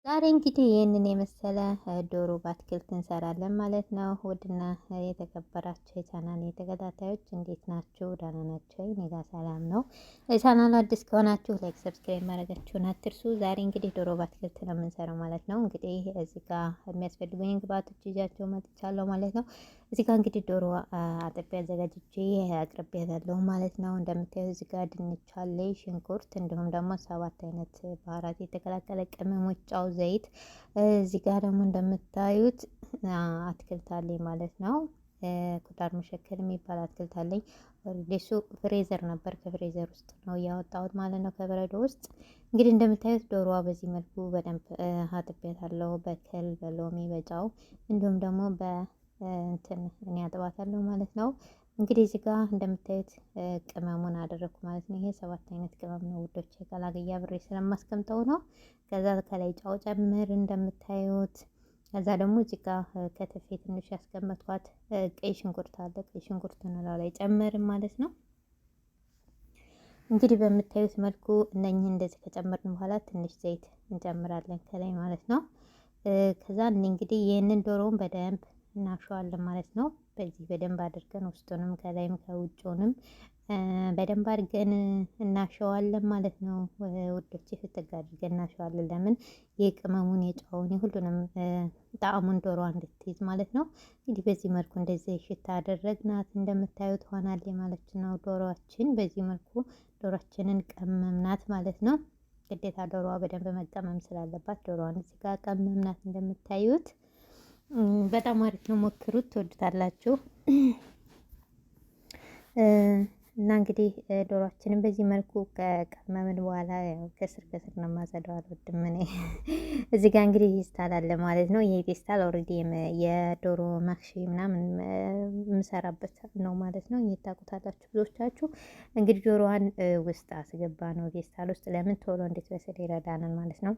ዛሬ እንግዲህ ይህንን የመሰለ ዶሮ በአትክልት እንሰራለን ማለት ነው። ውድና የተከበራችሁ የቻናል ተከታታዮች እንዴት ናችሁ? ደህና ናችሁ? እኔ ጋር ሰላም ነው። ለቻናሉ አዲስ ከሆናችሁ ላይክ፣ ሰብስክራይብ ማድረጋችሁን አትርሱ። ዛሬ እንግዲህ ዶሮ በአትክልት ነው የምንሰራው ማለት ነው። እንግዲህ እዚህ ጋር የሚያስፈልጉኝ ግብአቶች ይዣቸው መጥቻለሁ ማለት ነው። እዚህ ጋር እንግዲህ ዶሮ አጥቤ አዘጋጅቼ አቅርቤያለሁ ማለት ነው። እንደምታዩት እዚህ ጋር ድንች አለ፣ ሽንኩርት እንዲሁም ደግሞ 7 አይነት ባህራት የተቀላቀለ ቅመሞች፣ ጨው፣ ዘይት እዚህ ጋር ደግሞ እንደምታዩት አትክልት አለኝ ማለት ነው። ኩዳር መሸከል የሚባል አትክልት አለኝ። እሱ ፍሬዘር ነበር፣ ከፍሬዘር ውስጥ ነው ያወጣሁት ማለት ነው፣ ከበረዶ ውስጥ። እንግዲህ እንደምታዩት ዶሮዋ በዚህ መልኩ በደንብ አጥቤያታለሁ፣ በከል በሎሚ በጨው እንዲሁም ደግሞ እንትን እኔ አጥባታለሁ ማለት ነው። እንግዲህ እዚህ ጋር እንደምታዩት ቅመሙን አደረኩ ማለት ነው። ይሄ 7 አይነት ቅመም ነው ውዶች፣ ቀላቅዬ አብሬ ስለማስቀምጠው ነው። ከዛ ከላይ ጨው ጨምር እንደምታዩት። ከዛ ደግሞ እዚህ ጋር ከተፌ ትንሽ ያስቀመጥኳት ቀይ ሽንኩርት አለ። ቀይ ሽንኩርቱን ላይ ጨመርን ማለት ነው። እንግዲህ በምታዩት መልኩ እነኚህ እንደዚህ ከጨመርን በኋላ ትንሽ ዘይት እንጨምራለን ከላይ ማለት ነው። ከዛ እንግዲህ ይህንን ዶሮውን በደንብ እናሸዋለን ማለት ነው። በዚህ በደንብ አድርገን ውስጡንም ከላይም ከውጭውንም በደንብ አድርገን እናሸዋለን ማለት ነው። ውዶች ፍትግ አድርገን እናሸዋለን። ለምን የቅመሙን የጨውን የሁሉንም ጣዕሙን ዶሮዋ እንድትይዝ ማለት ነው። እንግዲህ በዚህ መልኩ እንደዚህ ሽታ አደረግናት እንደምታዩት ሆናለች ማለት ነው። ዶሮዋችን በዚህ መልኩ ዶሮዋችንን ቀመምናት ማለት ነው። ግዴታ ዶሮዋ በደንብ መቀመም ስላለባት ዶሮዋን እዚህ ጋር ቀመምናት እንደምታዩት። በጣም አሪፍ ነው፣ ሞክሩት፣ ትወዱታላችሁ። እና እንግዲህ ዶሮአችንን በዚህ መልኩ ከቀመምን በኋላ ያው ከስር ነው የማጸዳው፣ አልወድም እኔ። እዚህ ጋር እንግዲህ ፌስታል አለ ማለት ነው። ይሄ ፌስታል ኦልሬዲ የዶሮ ማክሺ ምናምን የምሰራበት ነው ማለት ነው። ታውቁታላችሁ ብዙዎቻችሁ። እንግዲህ ዶሮዋን ውስጥ አስገባ ነው ፌስታል ውስጥ። ለምን ቶሎ እንድትበስል ይረዳናል ማለት ነው።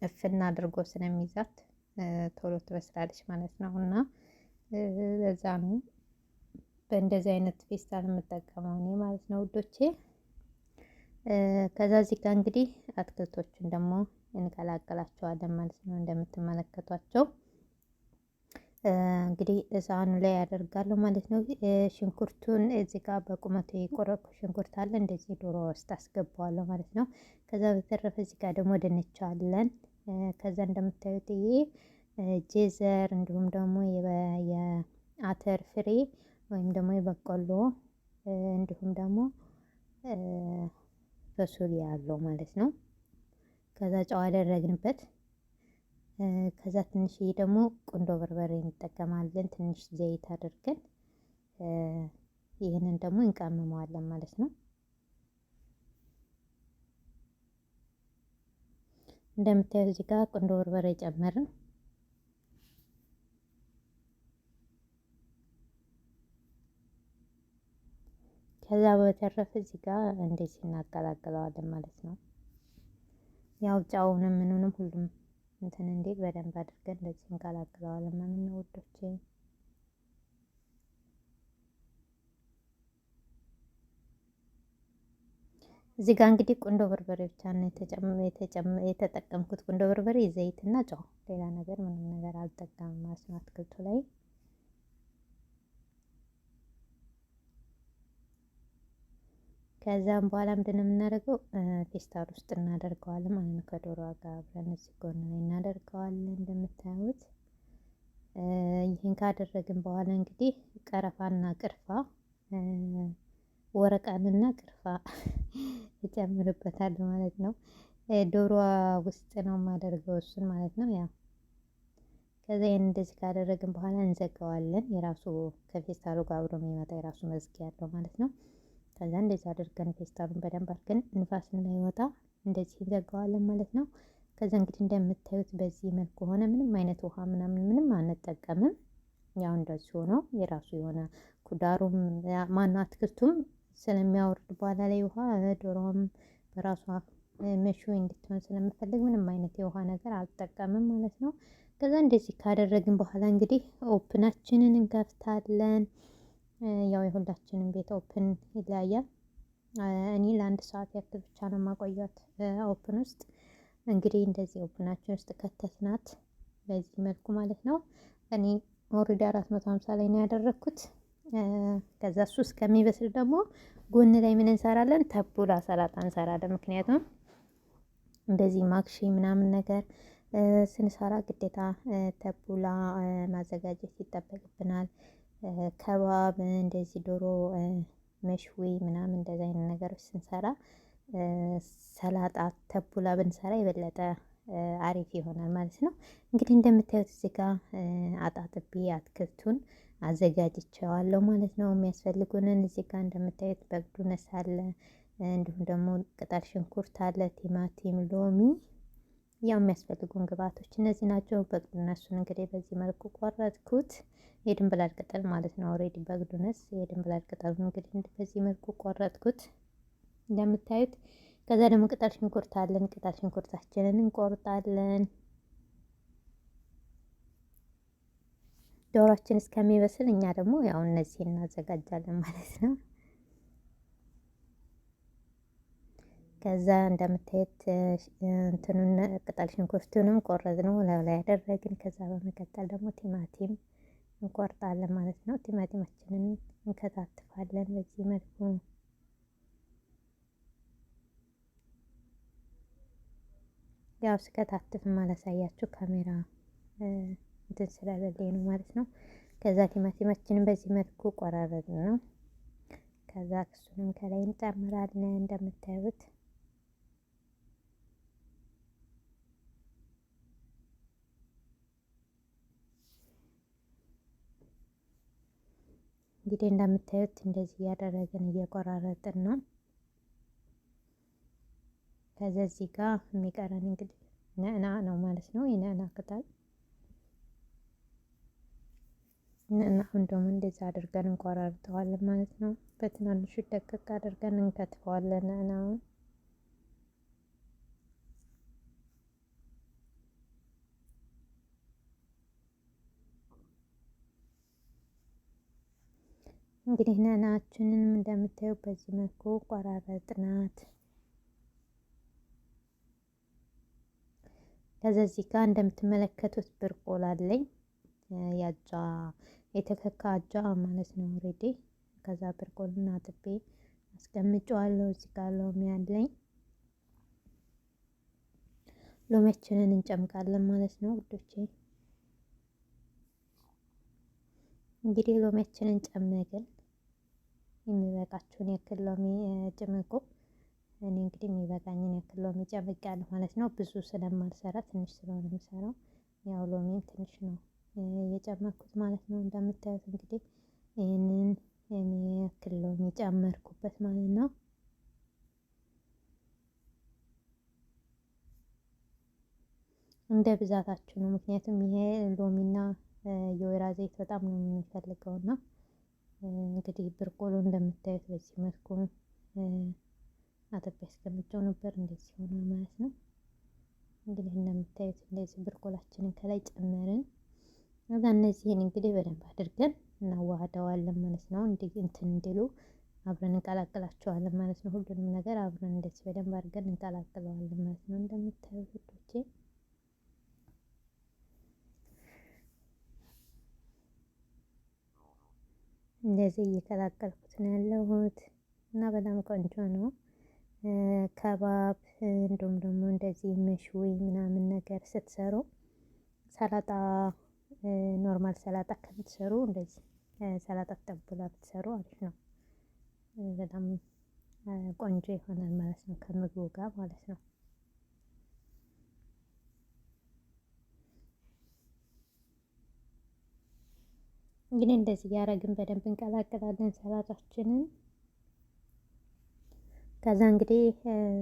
እፍና አድርጎ ስለሚይዛት ቶሎ ትበስላለች ማለት ነው። እና ለዛ ነው በእንደዚህ አይነት ፌስታል የምጠቀመው እኔ ማለት ነው ውዶቼ። ከዛ እዚህ ጋር እንግዲህ አትክልቶችን ደግሞ እንቀላቀላቸዋለን ማለት ነው። እንደምትመለከቷቸው እንግዲህ ሳህኑ ላይ ያደርጋለሁ ማለት ነው። ሽንኩርቱን እዚህ ጋር በቁመቱ የቆረጥኩ ሽንኩርት አለ፣ እንደዚህ ዶሮ ውስጥ አስገባዋለሁ ማለት ነው። ከዛ በተረፈ እዚህ ጋር ደግሞ ድንች አለን። ከዛ እንደምታዩት ይሄ ጄዘር እንዲሁም ደግሞ የአተር ፍሬ ወይም ደግሞ የበቆሎ እንዲሁም ደግሞ በሶሊያ አለው ማለት ነው። ከዛ ጨው አደረግንበት። ከዛ ትንሽዬ ደግሞ ቁንዶ በርበሬ እንጠቀማለን፣ ትንሽ ዘይት አድርገን ይህንን ደግሞ እንቀምመዋለን ማለት ነው። እንደምታዩት እዚህ ጋር ቁንዶ በርበሬ ጨመርን። ከዛ በተረፈ እዚህ ጋር እንደዚህ እናቀላቅለዋለን ማለት ነው። ያው ጫውንም ምኑንም ሁሉም እንትን እንዴት በደንብ አድርገን እንደዚህ እንቀላቅለዋለን ማለት ነው ውዶቼ። እዚህ ጋር እንግዲህ ቁንዶ በርበሬ ብቻ ነው የተጠቀምኩት። ቁንዶ በርበሬ፣ ዘይት እና ጨው፣ ሌላ ነገር ምንም ነገር አልጠቀምም ማለት ነው አትክልቱ ላይ። ከዛም በኋላ ምንድን ነው የምናደርገው? ፌስታል ውስጥ እናደርገዋለን ማለት ነው። ከዶሮዋ ጋር አብረን እዚህ ጎን ላይ እናደርገዋለን እንደምታዩት። ይህን ካደረግን በኋላ እንግዲህ ቀረፋና ቅርፋ ወረቃንና ቅርፋ እጨምርበታለሁ ማለት ነው። ዶሮዋ ውስጥ ነው የማደርገው እሱን ማለት ነው። ያው ከዛ ይሄን እንደዚህ ካደረግን በኋላ እንዘጋዋለን። የራሱ ከፌስታሉ ጋር አብሮ የሚመጣ የራሱ መዝጊያ ያለው ማለት ነው። ከዛ እንደዚህ አድርገን ፌስታሉን በደንብ አድርገን ንፋስ እንዳይወጣ እንደዚህ እንዘጋዋለን ማለት ነው። ከዛ እንግዲህ እንደምታዩት በዚህ መልኩ ሆነ። ምንም አይነት ውሃ ምንም አንጠቀምም። ያው እንደዚህ ሆኖ የራሱ የሆነ ኩዳሩም ማነው አትክልቱም ስለሚያወርድ በኋላ ላይ ውሃ ዶሮዋም በራሷ መሾይ እንድትሆን ስለምፈልግ ምንም አይነት የውሃ ነገር አልጠቀምም ማለት ነው። ከዛ እንደዚህ ካደረግን በኋላ እንግዲህ ኦፕናችንን እንከፍታለን። ያው የሁላችንም ቤት ኦፕን ይለያያል። እኔ ለ1 ሰዓት ያክል ብቻ ነው የማቆያት ኦፕን ውስጥ። እንግዲህ እንደዚህ ኦቭናችን ውስጥ ከተትናት በዚህ መልኩ ማለት ነው። እኔ ኦልሬዲ 450 ላይ ነው ያደረኩት። ከዛ እሱ እስከሚበስል ደግሞ ጎን ላይ ምን እንሰራለን? ተቡላ ሰላጣ እንሰራለን። ምክንያቱም እንደዚህ ማክሺ ምናምን ነገር ስንሰራ ግዴታ ተቡላ ማዘጋጀት ይጠበቅብናል። ከባብ እንደዚህ ዶሮ መሽዊ ምናምን እንደዚህ አይነት ነገሮች ስንሰራ ሰላጣ ተቡላ ብንሰራ የበለጠ አሪፍ ይሆናል ማለት ነው። እንግዲህ እንደምታዩት እዚህ ጋር አጣጥቤ አትክልቱን አዘጋጅቼዋለሁ ማለት ነው። የሚያስፈልጉንን እዚህ ጋር እንደምታዩት በግዱነስ አለ፣ እንዲሁም ደግሞ ቅጠል ሽንኩርት አለ፣ ቲማቲም፣ ሎሚ፣ ያው የሚያስፈልጉን ግብአቶች እነዚህ ናቸው። በግዱነሱን እንግዲህ በዚህ መልኩ ቆረጥኩት። የድንብላል ቅጠል ማለት ነው። ኦልሬዲ በግዱነስ የድንብላል ቅጠሉ እንግዲህ በዚህ መልኩ ቆረጥኩት እንደምታዩት። ከዛ ደግሞ ቅጠል ሽንኩርት አለን። ቅጠል ሽንኩርታችንን እንቆርጣለን። ዶሮአችን እስከሚበስል እኛ ደግሞ ያው እነዚህን እናዘጋጃለን ማለት ነው። ከዛ እንደምታዩት እንትኑን ቅጠል ሽንኩርቱንም ቆረጥነው ላይ ያደረግን። ከዛ በመቀጠል ደግሞ ቲማቲም እንቆርጣለን ማለት ነው። ቲማቲማችንን እንከታትፋለን በዚህ መልኩ። ያው ስከታትፍ ማላሳያችሁ ካሜራ እንትን ስለሌለኝ ነው ማለት ነው። ከዛ ቲማቲማችንን በዚህ መልኩ ቆራረጥ ነው። ከዛ እሱንም ከላይ እንጨምራለን እንደምታዩት። እንግዲህ እንደምታዩት እንደዚህ እያደረግን እየቆራረጥን ነው። ከዛ እዚህ ጋር የሚቀረን እንግዲህ ነዕና ነው ማለት ነው። የነዕና ቅጠል አሁን ደግሞ እንደዛ አድርገን እንቆራርጠዋለን ማለት ነው። በትናንሹ ደቀቅ አድርገን እንከትፈዋለን ነዕናውን። እንግዲህ ነዕናችንንም እንደምታዩ በዚህ መልኩ ቆራረጥናት። ከዛ እዚህ ጋር እንደምትመለከቱት ብርቆል አለኝ፣ ያጃ የተከካ አጃ ማለት ነው ኦልሬዲ። ከዛ ብርቆልና አጥቤ አስቀምጨዋለሁ። እዚህ ጋር ሎሚ አለኝ። ሎሚያችንን እንጨምቃለን ማለት ነው ውዶቼ። እንግዲህ ሎሚያችንን ጨመቅን። የሚበቃችሁን ያክል ሎሚ ጭመቁ። እኔ እንግዲህ የሚበቃኝን ያክል ሎሚ ጨምቄያለሁ ማለት ነው። ብዙ ስለማልሰራ ትንሽ ስለሆነ የምሰራው ያው ሎሚም ትንሽ ነው የጨመርኩት ማለት ነው። እንደምታዩት እንግዲህ ይህንን የሚያክል ሎሚ ጨመርኩበት ማለት ነው። እንደ ብዛታችሁ ነው። ምክንያቱም ይሄ ሎሚና የወይራ ዘይት በጣም ነው የሚፈልገው እና እንግዲህ ብርቆሎ እንደምታዩት በዚህ መልኩ አጥቤ አስቀምጬው ነበር። እንደዚህ ሆነ ማለት ነው። እንግዲህ እንደምታዩት እንደዚህ ብርቆላችንን ከላይ ጨመርን። ከዛ እነዚህን እንግዲህ በደንብ አድርገን እናዋህደዋለን ማለት ነው። እንትን እንዲሉ አብረን እንቀላቅላቸዋለን ማለት ነው። ሁሉንም ነገር አብረን እንደዚህ በደንብ አድርገን እንቀላቅለዋለን ማለት ነው። እንደምታዩት ውዶቼ እንደዚህ እየቀላቀልኩት ነው ያለሁት እና በጣም ቆንጆ ነው። ከባብ እንዲሁም ደግሞ እንደዚህ መሽዊ ምናምን ነገር ስትሰሩ ሰላጣ ኖርማል ሰላጣ ከምትሰሩ እንደዚህ ሰላጣ ተቡላ ብትሰሩ አሪፍ ነው። በጣም ቆንጆ ይሆናል ማለት ነው ከምግቡ ጋር ማለት ነው። እንግዲህ እንደዚህ እያደረግን በደንብ እንቀላቅላለን ሰላጣችንን። ከዛ እንግዲህ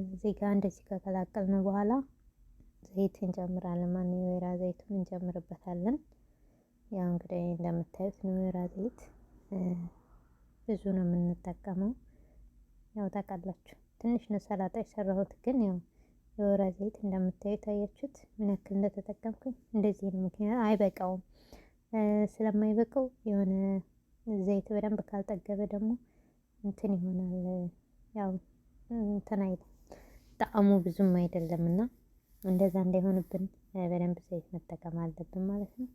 እዚህ ጋር እንደዚህ ከቀላቀልን በኋላ ዘይት እንጨምራለን። ማን የወይራ ዘይቱን እንጨምርበታለን። ያው እንግዲህ እንደምታዩት የወይራ ዘይት ብዙ ነው የምንጠቀመው። ያው ታውቃላችሁ ትንሽ ነው ሰላጣ የሰራሁት፣ ግን ያው የወይራ ዘይት እንደምታዩት አያችሁት ምን ያክል እንደተጠቀምኩኝ። እንደዚህ ነው፣ ምክንያት አይበቃውም። ስለማይበቃው የሆነ ዘይት በደንብ ካልጠገበ ደግሞ እንትን ይሆናል፣ ያው እንትን አይልም፣ ጣዕሙ ብዙም አይደለምና እንደዛ እንዳይሆንብን በደንብ ዘይት መጠቀም አለብን ማለት ነው።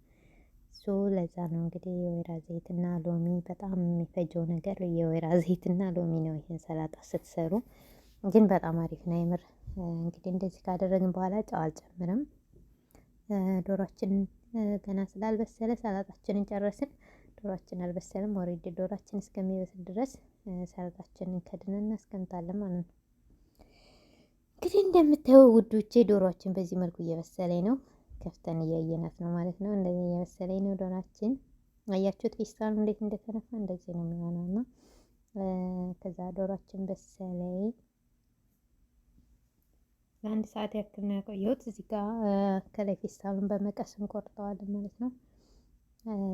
ለዛ ነው እንግዲህ የወይራ ዘይትና ሎሚ በጣም የሚፈጀው ነገር የወይራ ዘይትና ሎሚ ነው። ይሄን ሰላጣ ስትሰሩ ግን በጣም አሪፍ ነው የምር። እንግዲህ እንደዚህ ካደረግን በኋላ ጨው አልጨምርም። ዶሯችንን ገና ስላልበሰለ ሰላጣችንን ጨረስን። ዶሯችን አልበሰለም። ኦሬዲ ዶሯችን እስከሚበስል ድረስ ሰላጣችንን ከድነን እናስቀምጣለን ማለት ነው። እንግዲህ እንደምታየው ውዶቼ ዶሯችን በዚህ መልኩ እየበሰለኝ ነው። ከፍተን እያየናት ነው ማለት ነው። እንደዚህ እየበሰለኝ ነው ዶሯችን። አያችሁት ፌስታሉ እንዴት እንደተነፋ? እንደዚህ ነው የሚሆነው እና ከዛ ዶሯችን በሰለኝ። ለአንድ ሰዓት ያክል ነው ያቆየሁት። እዚህ ጋር ከላይ ፌስታሉን በመቀስ እንቆርጠዋለን ማለት ነው።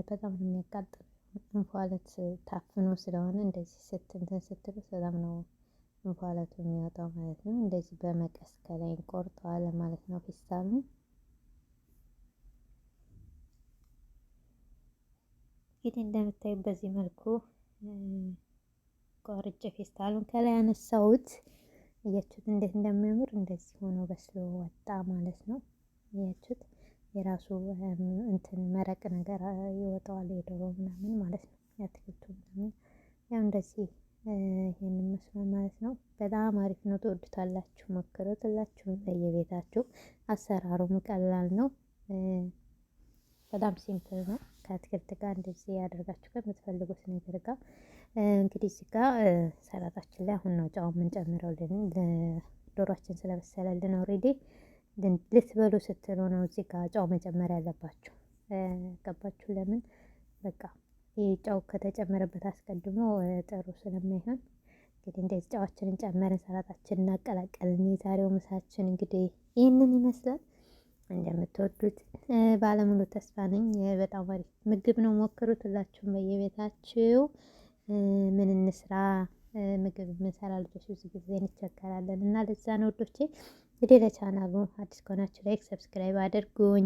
በጣም ነው የሚያቃጥል። እንፋሎት ታፍኖ ስለሆነ እንደዚህ እንትን ስትሉት በጣም ነው እንፋሎቱ የሚወጣው ማለት ነው። እንደዚህ በመቀስ ከላይ እንቆርጠዋለን ማለት ነው ፌስታሉን። እንግዲህ እንደምታዩት በዚህ መልኩ ቆርጬ ፌስታሉን ከላይ ያነሳሁት። እያችሁት እንዴት እንደሚያምር እንደዚህ ሆኖ በስሎ ወጣ ማለት ነው። እያችሁት የራሱ እንትን መረቅ ነገር ይወጣዋል የዶሮ ምናምን ማለት ነው። የአትክልቱ ምናምን ያው እንደዚህ ይሄንን መስሏል ማለት ነው። በጣም አሪፍ ነው። ትወዱታላችሁ፣ ሞክሩት። ሁላችሁም በየቤታችሁ። አሰራሩም ቀላል ነው። በጣም ሲምፕል ነው። ከአትክልት ጋር እንደዚህ ያደርጋችሁ ከምትፈልጉት ነገር ጋር እንግዲህ እዚህ ጋር ሰላጣችን ላይ አሁን ነው ጨው የምንጨምረው። ዶሯችን ስለበሰለልን ኦልሬዲ ልትበሉ ስትሉ ነው እዚህ ጋር ጨው መጨመር ያለባችሁ። ገባችሁ? ለምን በቃ ይህ ጨው ከተጨመረበት አስቀድሞ ጥሩ ስለማይሆን እንግዲህ እንደዚህ ጨዋችንን ጨመርን፣ ሰላጣችንን እናቀላቀልን። የዛሬው ምሳችን እንግዲህ ይህንን ይመስላል። እንደምትወዱት ባለሙሉ ተስፋ ነኝ። በጣም አሪፍ ምግብ ነው። ሞክሩት ሁላችሁም በየቤታችሁ። ምን እንስራ ምግብ የምንሰራ ልጆች ብዙ ጊዜ እንቸገራለን እና ለዛ ነው ውዶቼ። እንግዲህ ለቻናሉ አዲስ ከሆናችሁ ላይክ፣ ሰብስክራይብ አድርጉኝ።